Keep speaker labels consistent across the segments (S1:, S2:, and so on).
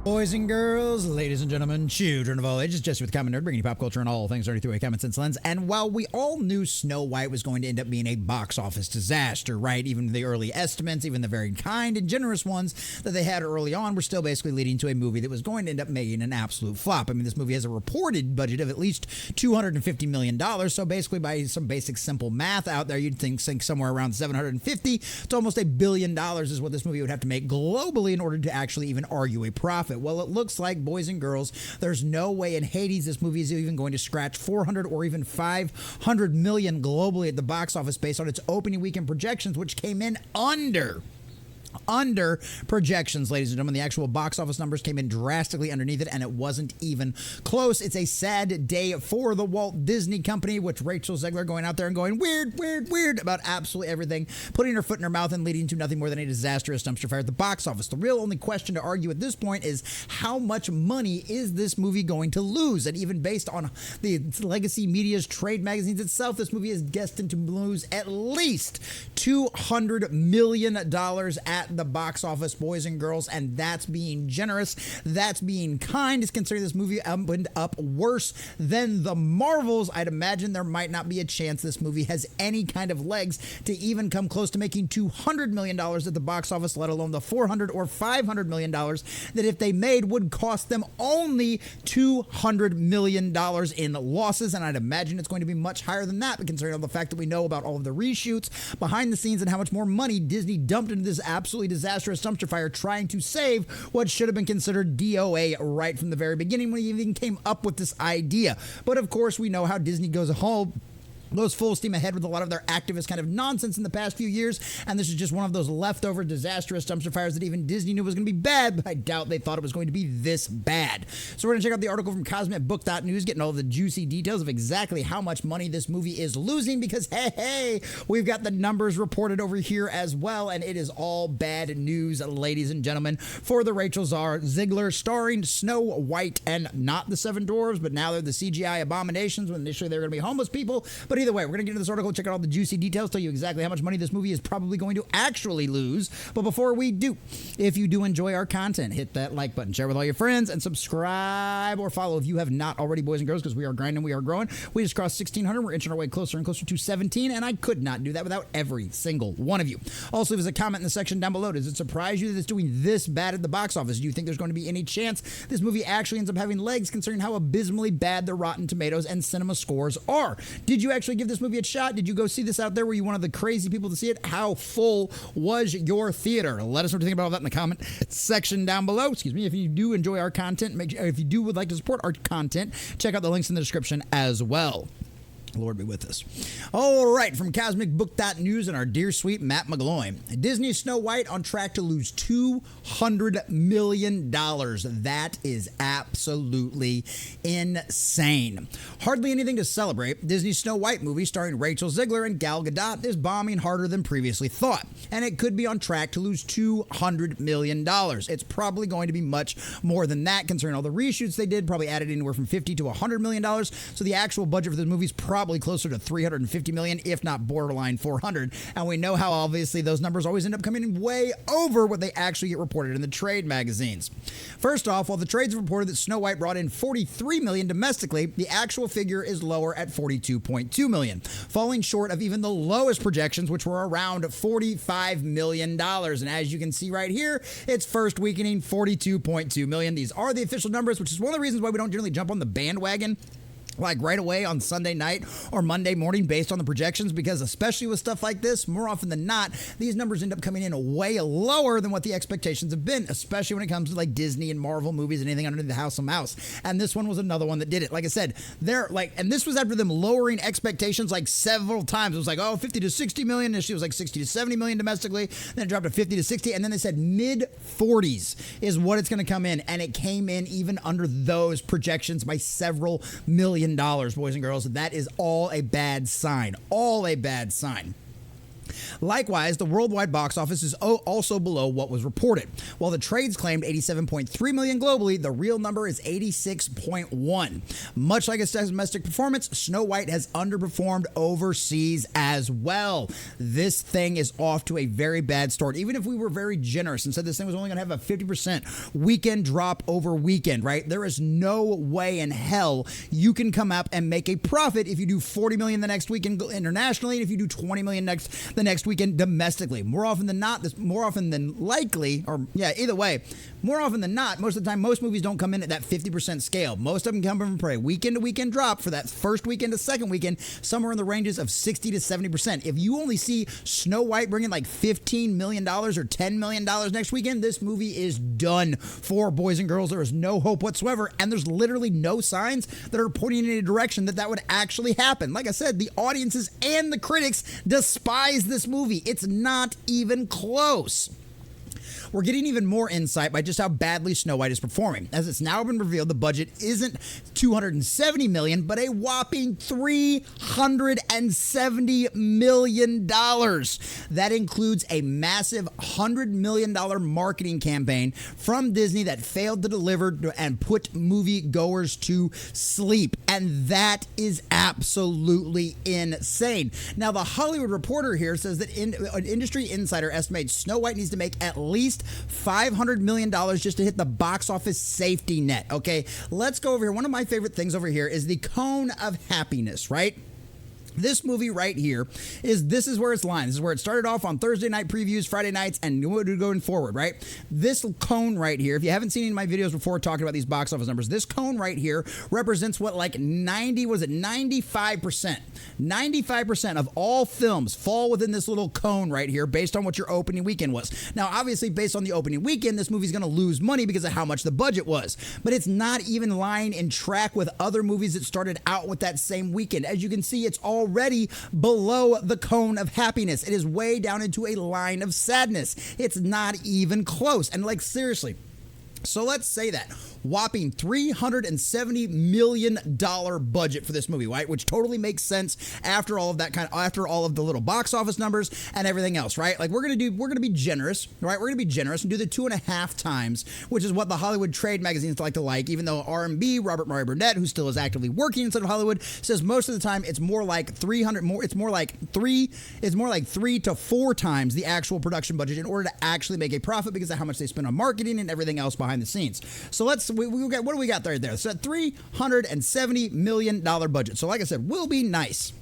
S1: Boys and girls, ladies and gentlemen, children of all ages, Jesse with the Common Nerd, bringing you pop culture and all things nerdy through a common sense lens. And while we all knew Snow White was going to end up being a box office disaster, right? Even the early estimates, even the very kind and generous ones that they had early on were still basically leading to a movie that was going to end up making an absolute flop. I mean, this movie has a reported budget of at least $250 million. So basically, by some basic simple math out there, you'd think somewhere around 750 to almost $1 billion is what this movie would have to make globally in order to actually even argue a profit. Well, it looks like, boys and girls, there's no way in Hades this movie is even going to scratch 400 or even 500 million globally at the box office based on its opening weekend projections, which came in under projections, ladies and gentlemen. The actual box office numbers came in drastically underneath it, and it wasn't even close. It's a sad day for the Walt Disney Company, with Rachel Zegler going out there and going weird about absolutely everything, putting her foot in her mouth and leading to nothing more than a disastrous dumpster fire at the box office. The real only question to argue at this point is how much money is this movie going to lose? And even based on the legacy media's trade magazines itself, this movie is destined to lose at least $200 million at the box office, boys and girls, and that's being generous. That's being kind, is considering this movie opened up worse than the Marvels. I'd imagine there might not be a chance this movie has any kind of legs to even come close to making $200 million at the box office, let alone the $400 or $500 million that if they made would cost them only $200 million in losses. And I'd imagine it's going to be much higher than that, but considering all the fact that we know about all of the reshoots behind the scenes and how much more money Disney dumped into this absolutely disastrous dumpster fire trying to save what should have been considered DOA right from the very beginning when he even came up with this idea. But of course, we know how Disney goes full steam ahead with a lot of their activist kind of nonsense in the past few years, and this is just one of those leftover disastrous dumpster fires that even Disney knew was going to be bad, but I doubt they thought it was going to be this bad. So we're going to check out the article from CosmicBook.news, getting all the juicy details of exactly how much money this movie is losing, because hey, we've got the numbers reported over here as well, and it is all bad news, ladies and gentlemen, for the Rachel Zegler starring Snow White and not the Seven Dwarves, but now they're the CGI abominations, when initially they're going to be homeless people. But either way, we're going to get into this article, check out all the juicy details, tell you exactly how much money this movie is probably going to actually lose. But before we do, if you do enjoy our content, hit that like button, share with all your friends, and subscribe or follow if you have not already, boys and girls, because we are grinding, we are growing. We just crossed 1,600. We're inching our way closer and closer to 17, and I could not do that without every single one of you. Also, leave us a comment in the section down below. Does it surprise you that it's doing this bad at the box office? Do you think there's going to be any chance this movie actually ends up having legs, considering how abysmally bad the Rotten Tomatoes and cinema scores are? Did you actually give this movie a shot? Did you go see this out there? Were you one of the crazy people to see it? How full was your theater? Let us know what you think about all that in the comment section down below. Excuse me. If you do enjoy our content, if you would like to support our content, check out the links in the description as well. Lord be with us. All right, from CosmicBook.news and our dear sweet Matt McGloin. Disney's Snow White on track to lose $200 million. That is absolutely insane. Hardly anything to celebrate. Disney's Snow White movie starring Rachel Zegler and Gal Gadot is bombing harder than previously thought, and it could be on track to lose $200 million. It's probably going to be much more than that, considering all the reshoots they did, probably added anywhere from $50 to $100 million. So the actual budget for this movie is probably closer to $350 million, if not borderline $400. And we know how obviously those numbers always end up coming in way over what they actually get reported in the trade magazines. First off, while the trades have reported that Snow White brought in $43 million domestically, the actual figure is lower at $42.2 million, falling short of even the lowest projections, which were around $45 million. And as you can see right here, its first weakening, $42.2 million. These are the official numbers, which is one of the reasons why we don't generally jump on the bandwagon like right away on Sunday night or Monday morning based on the projections, because especially with stuff like this, more often than not, these numbers end up coming in way lower than what the expectations have been, especially when it comes to like Disney and Marvel movies and anything underneath the House of Mouse. And this one was another one that did it. Like I said, and this was after them lowering expectations like several times. It was like, 50 to 60 million. Initially, it was like 60 to 70 million domestically. Then it dropped to 50 to 60. And then they said mid 40s is what it's going to come in. And it came in even under those projections by several million dollars, boys and girls. That is all a bad sign. All a bad sign. Likewise, the worldwide box office is also below what was reported. While the trades claimed 87.3 million globally, the real number is 86.1. Much like its domestic performance, Snow White has underperformed overseas as well. This thing is off to a very bad start. Even if we were very generous and said this thing was only going to have a 50% weekend drop over weekend, right? There is no way in hell you can come up and make a profit if you do 40 million the next weekend internationally, and if you do 20 million the next weekend domestically. More often than not, more often than likely, or yeah, either way, more often than not, most of the time, most movies don't come in at that 50% scale. Most of them come from a weekend to weekend drop for that first weekend to second weekend, somewhere in the ranges of 60 to 70%. If you only see Snow White bringing like $15 million or $10 million next weekend, this movie is done for, boys and girls. There is no hope whatsoever, and there's literally no signs that are pointing in a direction that would actually happen. Like I said, the audiences and the critics despise this movie. It's not even close. We're getting even more insight by just how badly Snow White is performing. As it's now been revealed, the budget isn't $270 million, but a whopping $370 million. That includes a massive $100 million marketing campaign from Disney that failed to deliver and put moviegoers to sleep. And that is absolutely insane. Now, the Hollywood Reporter here says that an industry insider estimates Snow White needs to make at least $500 million just to hit the box office safety net. Okay, let's go over here. One of my favorite things over here is the cone of happiness, right? This movie right here this is where it's lying. This is where it started off on Thursday night previews, Friday nights, and going forward, right? This cone right here, if you haven't seen any of my videos before talking about these box office numbers, this cone right here represents what, like 95%. 95% of all films fall within this little cone right here based on what your opening weekend was. Now, obviously, based on the opening weekend, this movie's going to lose money because of how much the budget was. But it's not even lying in track with other movies that started out with that same weekend. As you can see, it's already below the cone of happiness. It is way down into a line of sadness. It's not even close. And like, seriously. So let's say that whopping $370 million budget for this movie, right? Which totally makes sense after all of the little box office numbers and everything else, right? Like we're gonna be generous, right? We're gonna be generous and do the 2.5 times, which is what the Hollywood trade magazines like to like. Even though R&B, Robert Murray Burnett, who still is actively working inside of Hollywood, says most of the time it's more like 3 to 4 times the actual production budget in order to actually make a profit because of how much they spend on marketing and everything else behind the scenes. So what do we got right there? So $370 million budget. So like I said, will be nice.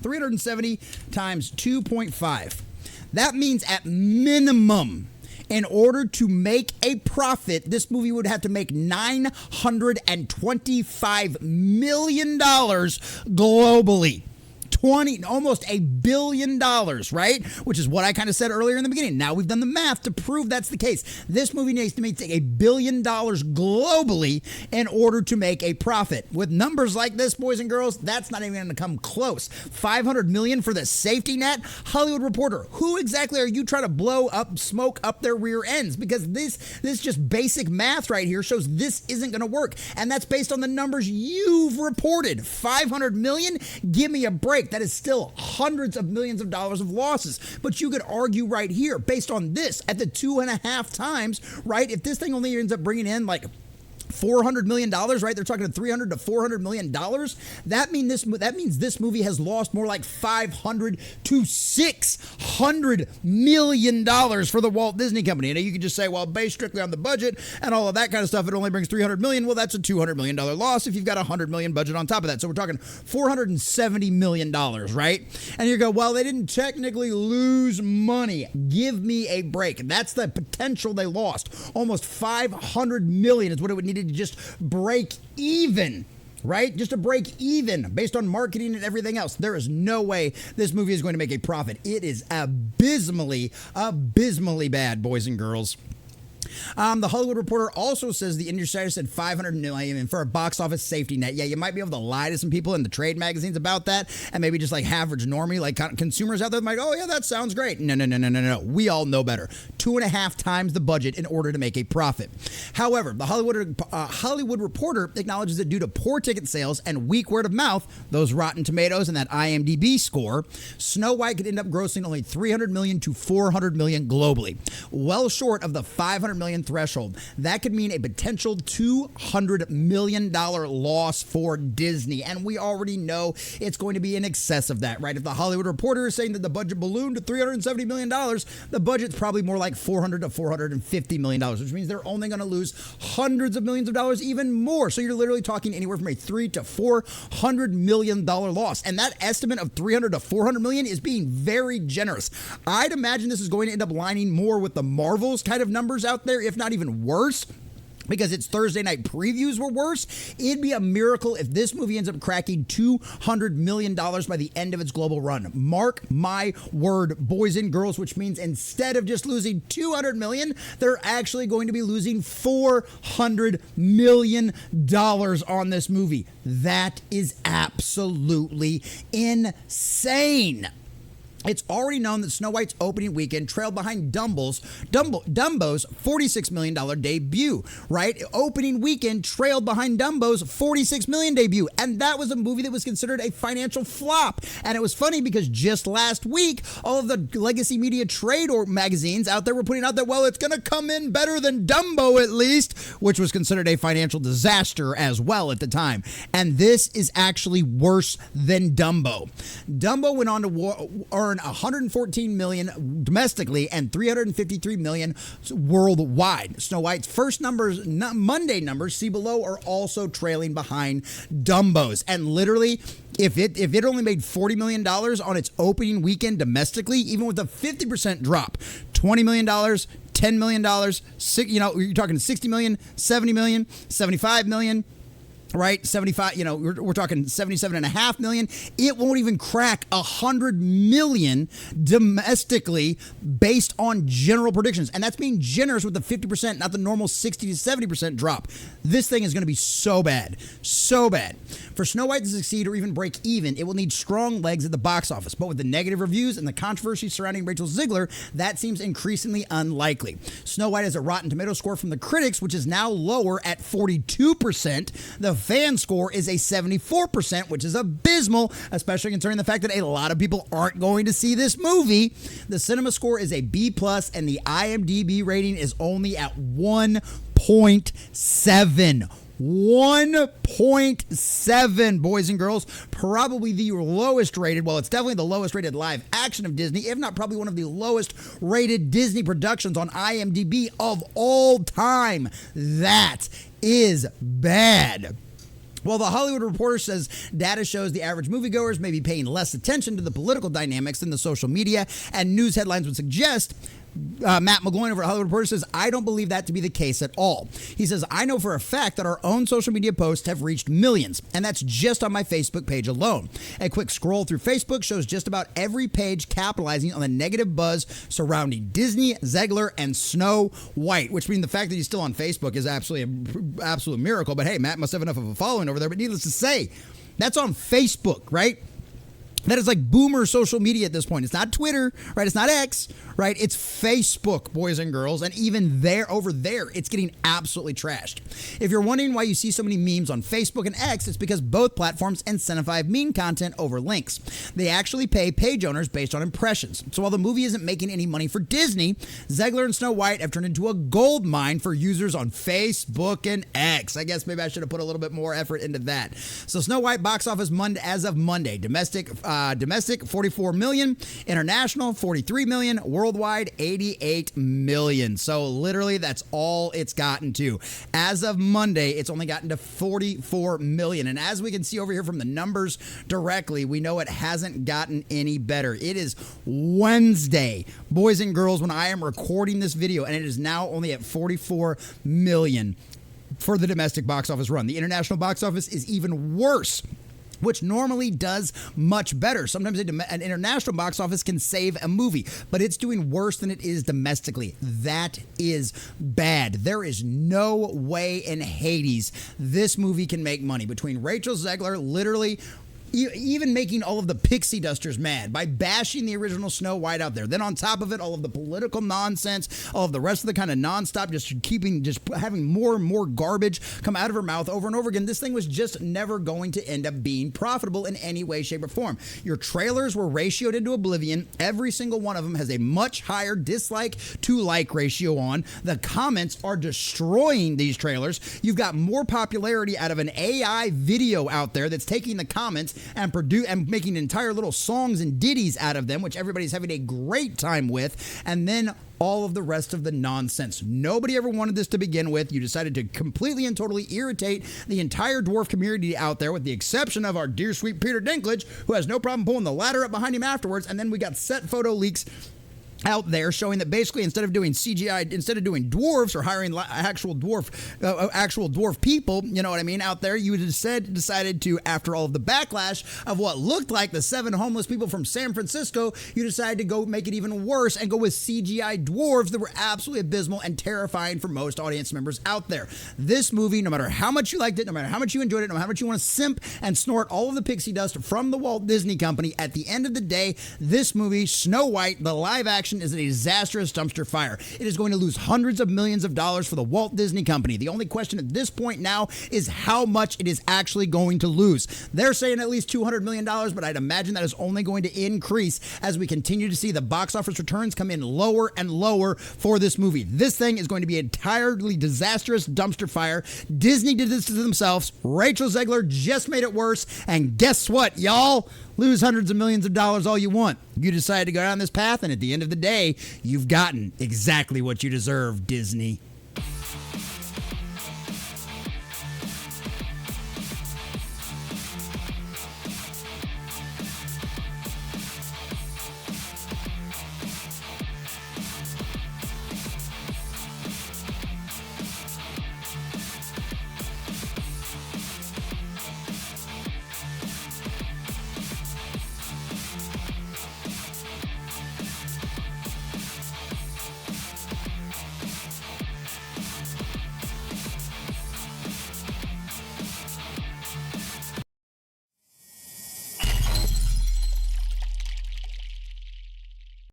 S1: 370 times 2.5. That means at minimum, in order to make a profit, this movie would have to make $925 million globally. Almost $1 billion, right? Which is what I kind of said earlier in the beginning. Now we've done the math to prove that's the case. This movie needs to make $1 billion globally in order to make a profit. With numbers like this, boys and girls, that's not even going to come close. $500 million for the safety net? Hollywood Reporter, who exactly are you trying to blow up, smoke up their rear ends? Because this just basic math right here shows this isn't going to work. And that's based on the numbers you've reported. $500 million? Give me a break. That is still hundreds of millions of dollars of losses. But you could argue right here, based on this, at the 2.5 times, right? If this thing only ends up bringing in like $400 million, right? They're talking $300 to $400 million. That means this movie has lost more like $500 to $600 million for the Walt Disney Company. And you could just say, well, based strictly on the budget and all of that kind of stuff, it only brings $300 million. Well, that's a $200 million loss if you've got $100 million budget on top of that. So we're talking $470 million, right? And you go, well, they didn't technically lose money. Give me a break. That's the potential they lost. Almost $500 million is what it would need to just break even, right? Just to break even based on marketing and everything else. There is no way this movie is going to make a profit. It is abysmally bad, boys and girls. The Hollywood Reporter also says the industry said $500 million for a box office safety net. Yeah, you might be able to lie to some people in the trade magazines about that, and maybe just like average normie, like consumers out there might, oh yeah, that sounds great. No. We all know better. 2.5 times the budget in order to make a profit. However, the Hollywood Reporter acknowledges that due to poor ticket sales and weak word of mouth, those Rotten Tomatoes and that IMDb score, Snow White could end up grossing only $300 million to $400 million globally, well short of the $500 million threshold. That could mean a potential $200 million loss for Disney, and we already know it's going to be in excess of that, right? If the Hollywood Reporter is saying that the budget ballooned to $370 million, the budget's probably more like $400 to $450 million, which means they're only going to lose hundreds of millions of dollars, even more. So you're literally talking anywhere from a $300 to $400 million loss, and that estimate of $300 to $400 million is being very generous. I'd imagine this is going to end up lining more with the Marvels kind of numbers out there, if not even worse, because its Thursday night previews were worse. It'd be a miracle if this movie ends up cracking $200 million by the end of its global run. Mark my word, boys and girls, which means instead of just losing $200 million, they're actually going to be losing $400 million on this movie. That is absolutely insane. It's already known that Snow White's opening weekend trailed behind Dumbo's $46 million debut, right? Opening weekend trailed behind Dumbo's $46 million debut, and that was a movie that was considered a financial flop. And it was funny because just last week, all of the legacy media trade or magazines out there were putting out that, well, it's going to come in better than Dumbo at least, which was considered a financial disaster as well at the time. And this is actually worse than Dumbo. Dumbo went on to earn $114 million domestically and $353 million worldwide. Snow White's first numbers, Monday numbers, see below, are also trailing behind Dumbo's. And literally, if it only made $40 million on its opening weekend domestically, even with a 50% drop, $20 million, $10 million, you're talking $60 million, $70 million, $75 million, right? 75, we're talking $77.5 million. It won't even crack $100 million domestically based on general predictions. And that's being generous with the 50%, not the normal 60 to 70% drop. This thing is going to be so bad. So bad. For Snow White to succeed or even break even, it will need strong legs at the box office. But with the negative reviews and the controversy surrounding Rachel Zegler, that seems increasingly unlikely. Snow White has a Rotten Tomatoes score from the critics, which is now lower at 42%. The fan score is a 74%, which is abysmal, especially considering the fact that a lot of people aren't going to see this movie. The cinema score is a B+, and the IMDb rating is only at 1.7. 1.7, boys and girls. Probably the lowest rated, well, it's definitely the lowest rated live action of Disney, if not probably one of the lowest rated Disney productions on IMDb of all time. That is bad. Well, the Hollywood Reporter says data shows the average moviegoers may be paying less attention to the political dynamics than the social media and news headlines would suggest. Matt McGloin over at Hollywood Reporter says, I don't believe that to be the case at all. He says, I know for a fact that our own social media posts have reached millions, and that's just on my Facebook page alone. A quick scroll through Facebook shows just about every page capitalizing on the negative buzz surrounding Disney, Zegler, and Snow White, which means the fact that he's still on Facebook is absolutely an absolute miracle. But hey, Matt must have enough of a following over there. But needless to say, that's on Facebook, right? That is like boomer social media at this point. It's not Twitter, right? It's not X, right? It's Facebook, boys and girls. And even over there, it's getting absolutely trashed. If you're wondering why you see so many memes on Facebook and X, it's because both platforms incentivize meme content over links. They actually pay page owners based on impressions. So while the movie isn't making any money for Disney, Zegler and Snow White have turned into a gold mine for users on Facebook and X. I guess maybe I should have put a little bit more effort into that. So Snow White box office as of Monday. Domestic 44 million, international 43 million, worldwide 88 million. So literally that's all it's gotten to. As of Monday, it's only gotten to 44 million. And as we can see over here from the numbers directly, we know it hasn't gotten any better. It is Wednesday, boys and girls, when I am recording this video, and it is now only at 44 million for the domestic box office run. The international box office is even worse, which normally does much better. Sometimes an international box office can save a movie, but it's doing worse than it is domestically. That is bad. There is no way in Hades this movie can make money. Between Rachel Zegler literally even making all of the pixie dusters mad by bashing the original Snow White out there. Then on top of it, all of the political nonsense, all of the rest of the kind of nonstop, just having more and more garbage come out of her mouth over and over again. This thing was just never going to end up being profitable in any way, shape, or form. Your trailers were ratioed into oblivion. Every single one of them has a much higher dislike to like ratio on. The comments are destroying these trailers. You've got more popularity out of an AI video out there that's taking the comments and making entire little songs and ditties out of them, which everybody's having a great time with. And then all of the rest of the nonsense. Nobody ever wanted this to begin with. You decided to completely and totally irritate the entire dwarf community out there, with the exception of our dear sweet Peter Dinklage, who has no problem pulling the ladder up behind him afterwards. And then we got set photo leaks out there showing that basically instead of doing CGI, instead of doing dwarves or hiring actual dwarf people, you know what I mean, out there, you decided to, after all of the backlash of what looked like the 7 homeless people from San Francisco, you decided to go make it even worse and go with CGI dwarves that were absolutely abysmal and terrifying for most audience members out there. This movie, no matter how much you liked it, no matter how much you enjoyed it, no matter how much you want to simp and snort all of the pixie dust from the Walt Disney Company, at the end of the day, this movie, Snow White, the live action, is a disastrous dumpster fire. It is going to lose hundreds of millions of dollars for the Walt Disney Company. The only question at this point now is how much it is actually going to lose. They're saying at least $200 million, but I'd imagine that is only going to increase as we continue to see the box office returns come in lower and lower for this movie. This thing is going to be an entirely disastrous dumpster fire. Disney did this to themselves. Rachel Zegler just made it worse. And guess what, y'all? Lose hundreds of millions of dollars all you want. You decided to go down this path, and at the end of the day, you've gotten exactly what you deserve, Disney.